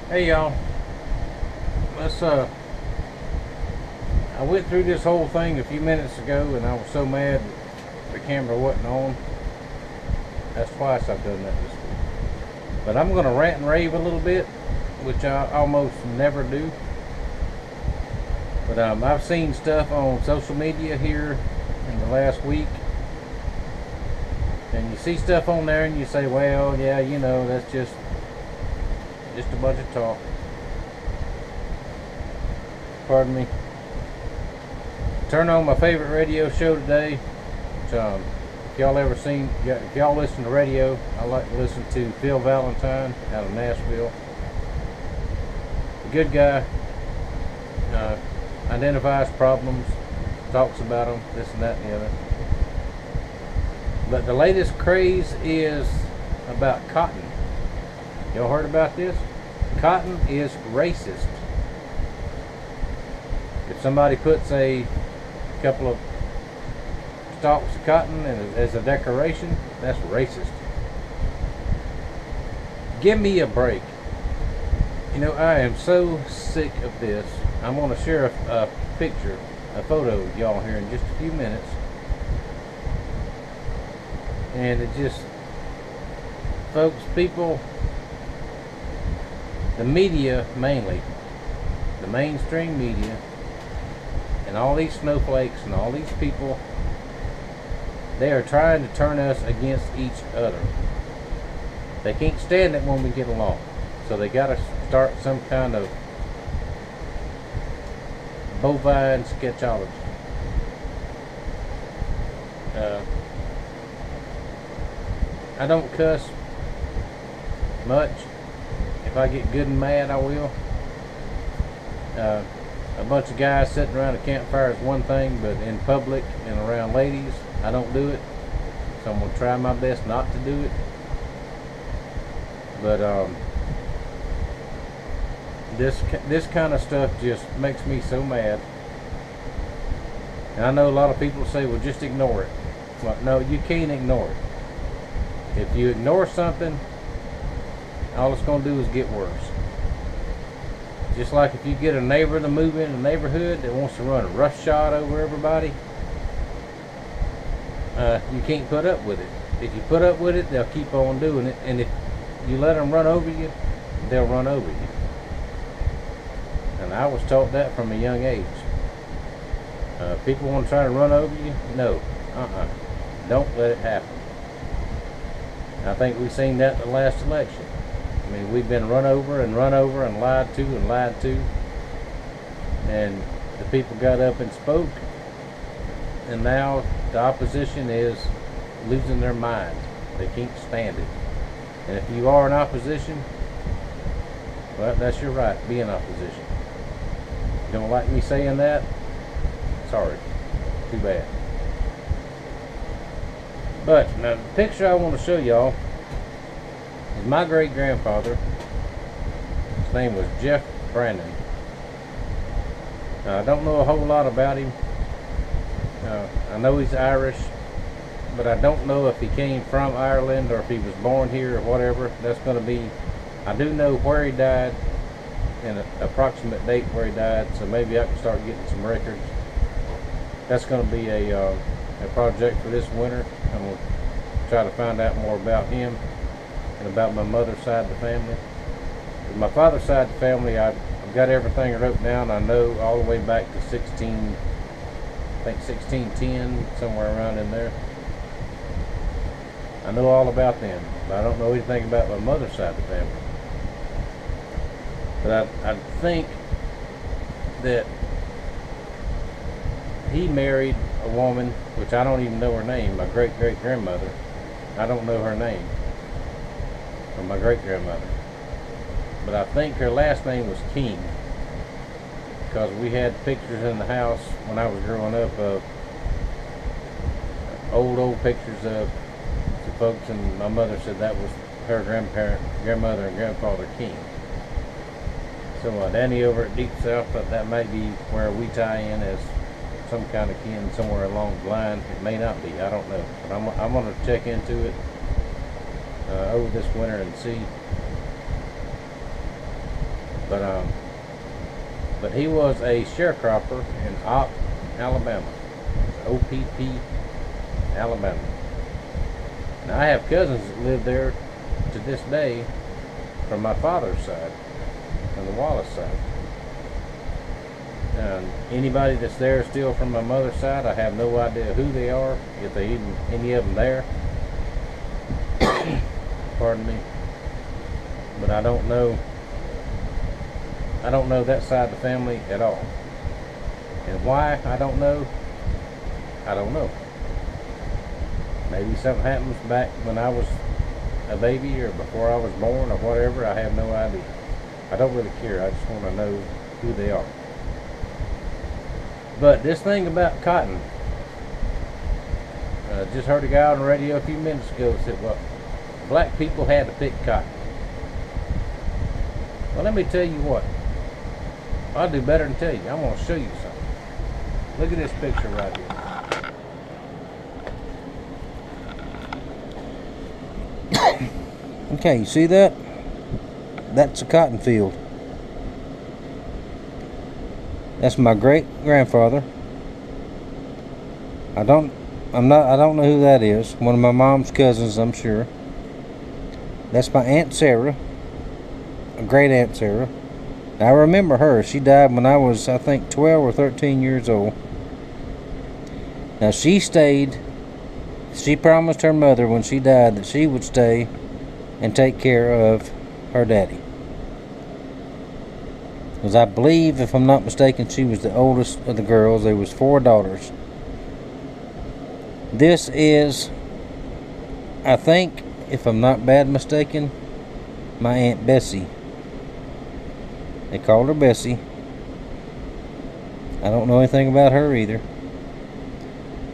Hey y'all, let's I went through this whole thing a few minutes ago and I was so mad that the camera wasn't on. That's twice I've done that this week. But I'm gonna rant and rave a little bit, which I almost never do. But I've seen stuff on social media here in the last week, and you see stuff on there and you say, well, yeah, you know, that's just a bunch of talk. Pardon me. Turn on my favorite radio show today. Which, if y'all listen to radio, I like to listen to Phil Valentine out of Nashville. A good guy. Identifies problems, talks about them, this and that and the other. But the latest craze is about cotton. Y'all heard about this? Cotton is racist. If somebody puts a couple of stalks of cotton as a decoration, that's racist. Give me a break. You know, I am so sick of this. I'm going to share a picture, a photo of y'all here in just a few minutes. And it just, folks, people, the media mainly, the mainstream media, and all these snowflakes and all these people, they are trying to turn us against each other. They can't stand it when we get along. So they got to start some kind of bovine sketchology. I don't cuss much. If I get good and mad, I will. A bunch of guys sitting around a campfire is one thing, but in public and around ladies, I don't do it. So I'm going to try my best not to do it. But this kind of stuff just makes me so mad. And I know a lot of people say, well, just ignore it. Well, no, you can't ignore it. If you ignore something, all it's going to do is get worse. Just like if you get a neighbor to move in a neighborhood that wants to run a roughshod over everybody, you can't put up with it. If you put up with it, they'll keep on doing it. And if you let them run over you, they'll run over you. And I was taught that from a young age. People want to try to run over you? No. Don't let it happen. I think we've seen that in the last election. I mean, we've been run over and lied to and lied to. And the people got up and spoke. And now the opposition is losing their minds. They can't stand it. And if you are in opposition, well, that's your right. Be in opposition. You don't like me saying that? Sorry. Too bad. But now the picture I want to show y'all is my great grandfather. His name was Jeff Brandon. I don't know a whole lot about him. I know he's Irish, but I don't know if he came from Ireland or if he was born here or whatever. That's going to be, I do know where he died and an approximate date where he died, so maybe I can start getting some records. That's going to be a project for this winter. I'm going to try to find out more about him and about my mother's side of the family. With my father's side of the family, I've got everything wrote down. I know all the way back to 1610, somewhere around in there. I know all about them, but I don't know anything about my mother's side of the family. But I think that he married a woman, which I don't even know her name, my great-great-grandmother. I don't know her name, or my great-grandmother. But I think her last name was King, because we had pictures in the house when I was growing up of old pictures of the folks, and my mother said that was her grandmother and grandfather King. So Danny over at Deep South thought that may be where we tie in as some kind of kin somewhere along the line. It may not be, I don't know. But I'm going to check into it over this winter and see. But he was a sharecropper in Opp, Alabama. OPP, Alabama. Now I have cousins that live there to this day from my father's side, from the Wallace side. Anybody that's there still from my mother's side, I have no idea who they are, if they even any of them there. Pardon me. But I don't know that side of the family at all. And why I don't know. Maybe something happens back when I was a baby or before I was born or whatever. I have no idea. I don't really care. I just want to know who they are. But this thing about cotton, just heard a guy on the radio a few minutes ago that said, well, black people had to pick cotton. Well, let me tell you what. I'll do better than tell you. I'm going to show you something. Look at this picture right here. Okay, you see that? That's a cotton field. That's my great grandfather. I don't know who that is. One of my mom's cousins, I'm sure. That's my Aunt Sarah. A great Aunt Sarah. I remember her. She died when I was, I think, 12 or 13 years old. Now she stayed. She promised her mother when she died that she would stay and take care of her daddy. Because I believe, if I'm not mistaken, she was the oldest of the girls. There was 4 daughters. This is, I think, if I'm not bad mistaken, my Aunt Bessie. They called her Bessie. I don't know anything about her either.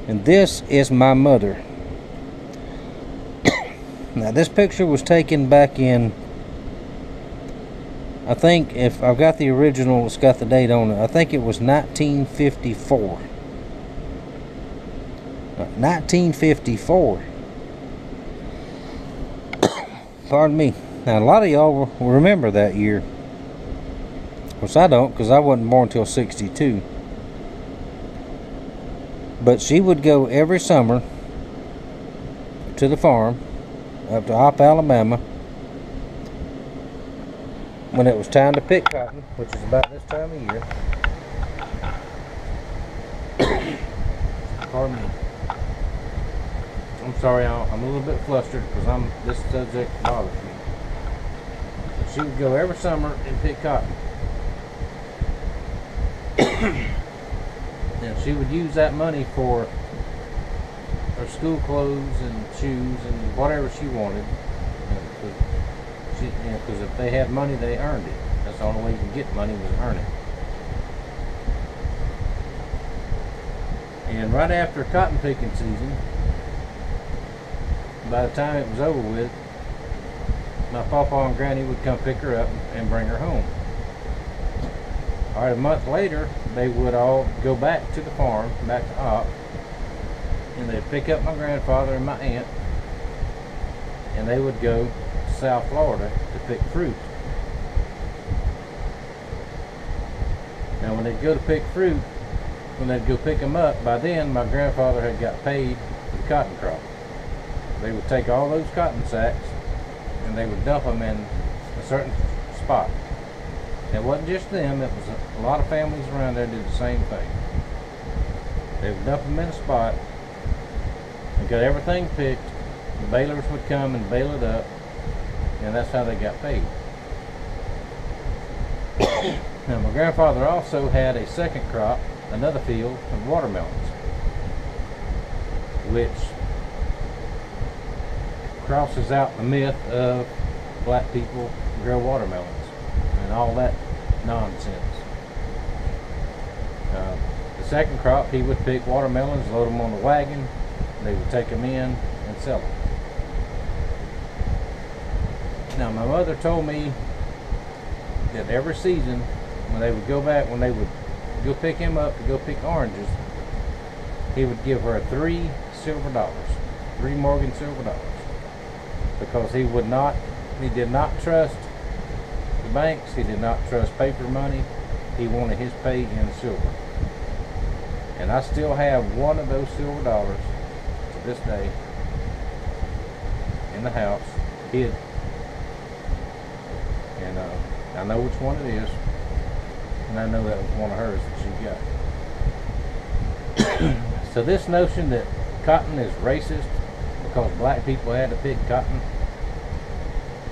And this is my mother. Now this picture was taken back in, I think, if I've got the original, it's got the date on it, I think it was 1954. 1954. Pardon me. Now a lot of y'all will remember that year. Of course I don't, because I wasn't born until 62. But she would go every summer to the farm up to Opp, Alabama, when it was time to pick cotton, which is about this time of year. Pardon me. I'm sorry, I'm a little bit flustered because this subject bothers me. But she would go every summer and pick cotton. And she would use that money for her school clothes and shoes and whatever she wanted. Because if they had money, they earned it. That's the only way you could get money, was earn it. And right after cotton picking season, by the time it was over with, my papa and granny would come pick her up and bring her home. Alright, a month later, they would all go back to the farm, back to Opp, and they'd pick up my grandfather and my aunt, and they would go to South Florida to pick fruit. Now when they'd go to pick fruit, when they'd go pick them up, by then my grandfather had got paid for the cotton crop. They would take all those cotton sacks and they would dump them in a certain spot. It wasn't just them, it was a lot of families around there did the same thing. They would dump them in a spot and got everything picked. The balers would come and bale it up, and that's how they got paid. Now my grandfather also had a second crop, another field of watermelons, which crosses out the myth of black people grow watermelons and all that nonsense. The second crop, he would pick watermelons, load them on the wagon, they would take them in and sell them. Now my mother told me that every season when they would go back, when they would go pick him up to go pick oranges, he would give her $3 silver, 3 Morgan silver dollars, because he did not trust the banks. He did not trust paper money. He wanted his pay in silver. And I still have one of those silver dollars to this day in the house, hid. And I know which one it is. And I know that was one of hers that she got. So this notion that cotton is racist because black people had to pick cotton,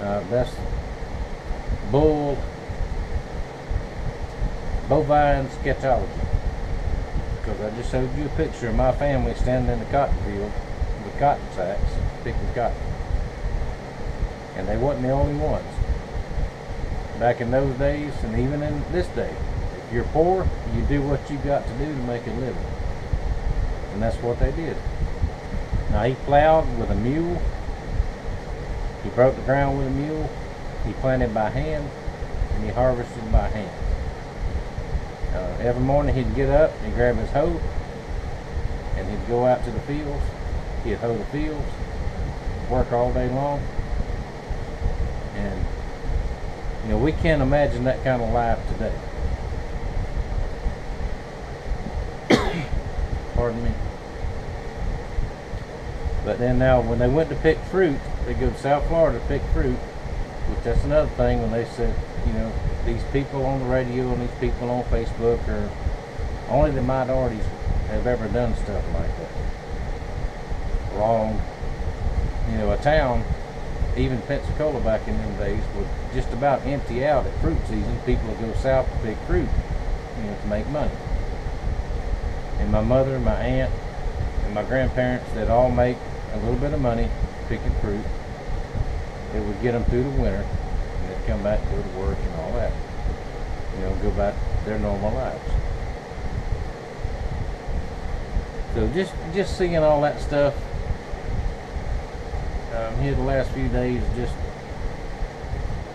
that's bovine sketchology. Because I just showed you a picture of my family standing in the cotton field with cotton sacks picking cotton. And they wasn't the only ones. Back in those days, and even in this day, if you're poor, you do what you got to do to make a living. And that's what they did. Now he plowed with a mule. He broke the ground with a mule. He planted by hand, and he harvested by hand. Every morning he'd get up, he'd grab his hoe, and he'd go out to the fields. He'd hoe the fields, work all day long. And you know, we can't imagine that kind of life today. Pardon me. But then now when they went to pick fruit, they go to South Florida to pick fruit, which that's another thing when they said, you know, these people on the radio and these people on Facebook are only the minorities have ever done stuff like that. Wrong. You know, a town, even Pensacola back in them days, would just about empty out at fruit season. People would go south to pick fruit, you know, to make money. And my mother, my aunt, and my grandparents, they'd all make a little bit of money picking fruit. It would get them through the winter, and they'd come back, go to work and all that. You know, go back their normal lives. So just seeing all that stuff here the last few days,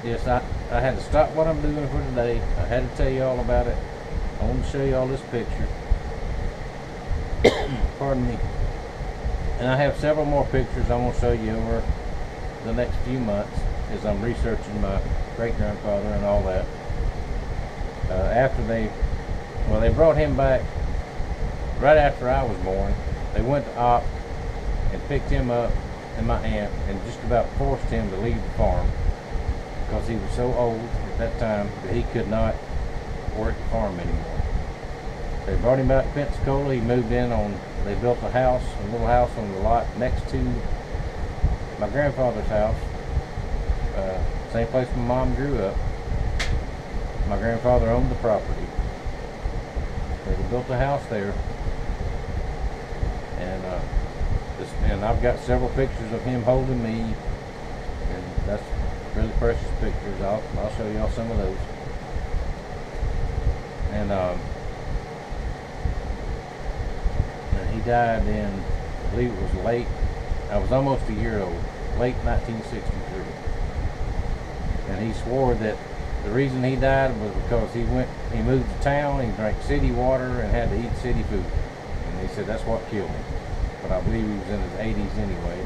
I had to stop what I'm doing for today. I had to tell you all about it. I want to show you all this picture. Pardon me. And I have several more pictures I want to show you over the next few months as I'm researching my great-grandfather and all that. After they brought him back right after I was born. They went to Op and picked him up and my aunt and just about forced him to leave the farm because he was so old at that time that he could not work the farm anymore. They brought him back to Pensacola. He moved in they built a house, a little house on the lot next to my grandfather's house. Same place my mom grew up. My grandfather owned the property. So they built a house there. And I've got several pictures of him holding me, and that's really precious pictures. I'll show y'all some of those. And he died in, I believe it was late, I was almost a year old, late 1963. And he swore that the reason he died was because he moved to town, he drank city water and had to eat city food. And he said that's what killed him. But I believe he was in his 80s anyway.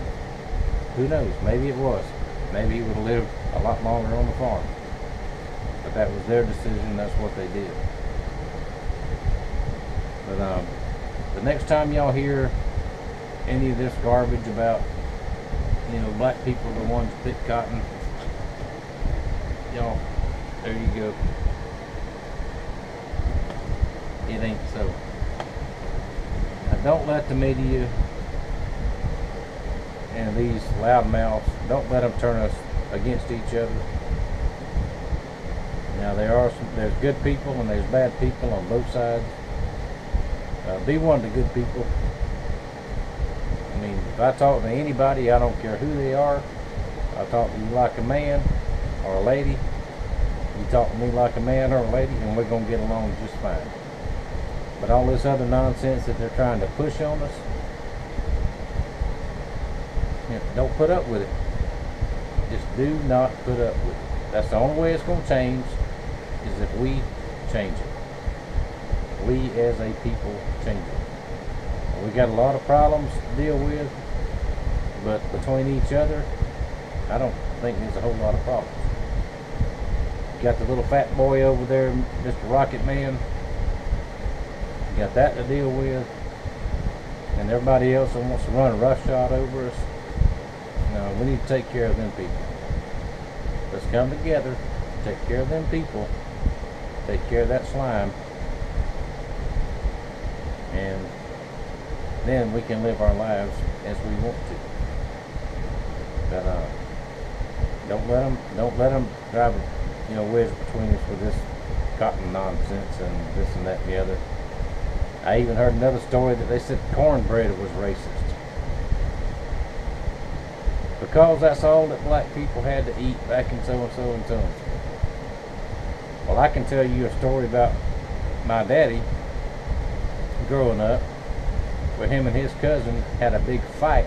Who knows? Maybe it was. Maybe he would have lived a lot longer on the farm. But that was their decision. That's what they did. But the next time y'all hear any of this garbage about, you know, black people are the ones that pick cotton, y'all, there you go. It ain't so. Now, don't let the media and these loudmouths, don't let them turn us against each other. Now there's good people and there's bad people on both sides. Be one of the good people. I mean, if I talk to anybody, I don't care who they are. I talk to you like a man or a lady. You talk to me like a man or a lady, and we're going to get along just fine. But all this other nonsense that they're trying to push on us, you know, don't put up with it. Just do not put up with it. That's the only way it's going to change, is if we change it. We as a people change it. We got a lot of problems to deal with, but between each other, I don't think there's a whole lot of problems. got the little fat boy over there, Mr. Rocket Man. You got that to deal with. And everybody else that wants to run a roughshod over us. No, we need to take care of them people. Let's come together, take care of them people, take care of that slime, and then we can live our lives as we want to. But don't let them drive a wedge between us with this cotton nonsense and this and that and the other. I even heard another story that they said cornbread was racist because that's all that black people had to eat back in so and so and so and so. Well, I can tell you a story about my daddy growing up, where him and his cousin had a big fight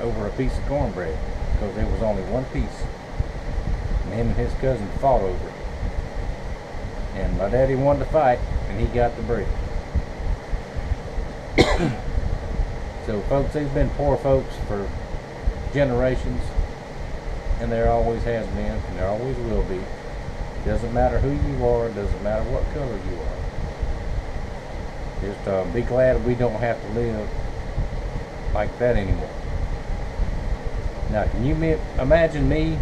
over a piece of cornbread because there was only one piece, and him and his cousin fought over it. And my daddy won the fight, and he got the bread. So, folks, there's been poor folks for generations, and there always has been, and there always will be. Doesn't matter who you are, doesn't matter what color you are. Just be glad we don't have to live like that anymore. Now, can you imagine me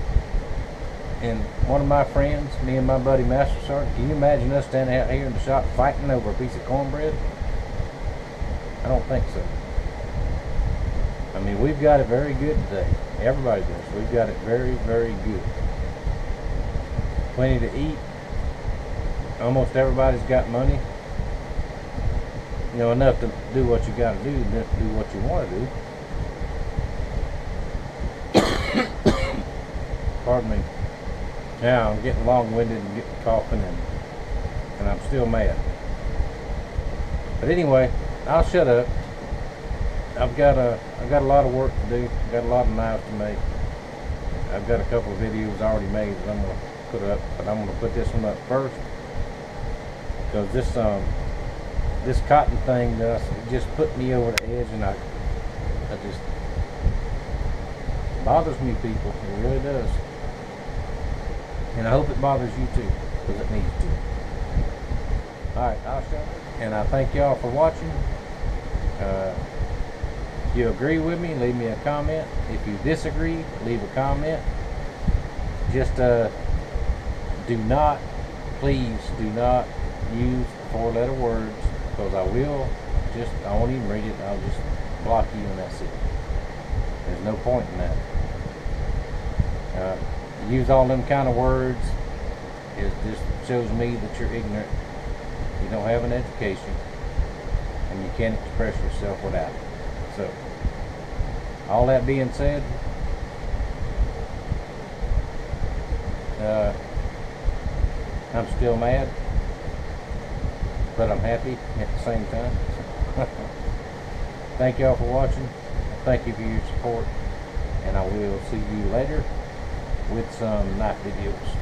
and one of my friends, me and my buddy Master Sergeant, can you imagine us standing out here in the shop fighting over a piece of cornbread? I don't think so. I mean, we've got it very good today. Everybody does. We've got it very, very good. Plenty to eat. Almost everybody's got money. Enough to do what you got to do, enough to do what you want to do. Pardon me. Now I'm getting long-winded and getting coughing, and I'm still mad. But anyway, I'll shut up. I've got a lot of work to do. I've got a lot of knives to make. I've got a couple of videos already made that I'm gonna put up, but I'm gonna put this one up first because this cotton thing it just put me over the edge, and I just bothers me, people. It really does. And I hope it bothers you too, because it needs to. Alright, I'll shut up. And I thank y'all for watching. If you agree with me, leave me a comment. If you disagree, leave a comment. Just please do not use 4-letter words, because I won't even read it. I'll just block you, and that's it. There's no point in that. Use all them kind of words. It just shows me that you're ignorant. You don't have an education, and you can't express yourself without it. So, all that being said, I'm still mad, but I'm happy at the same time. Thank y'all for watching. Thank you for your support, and I will see you later with some night videos.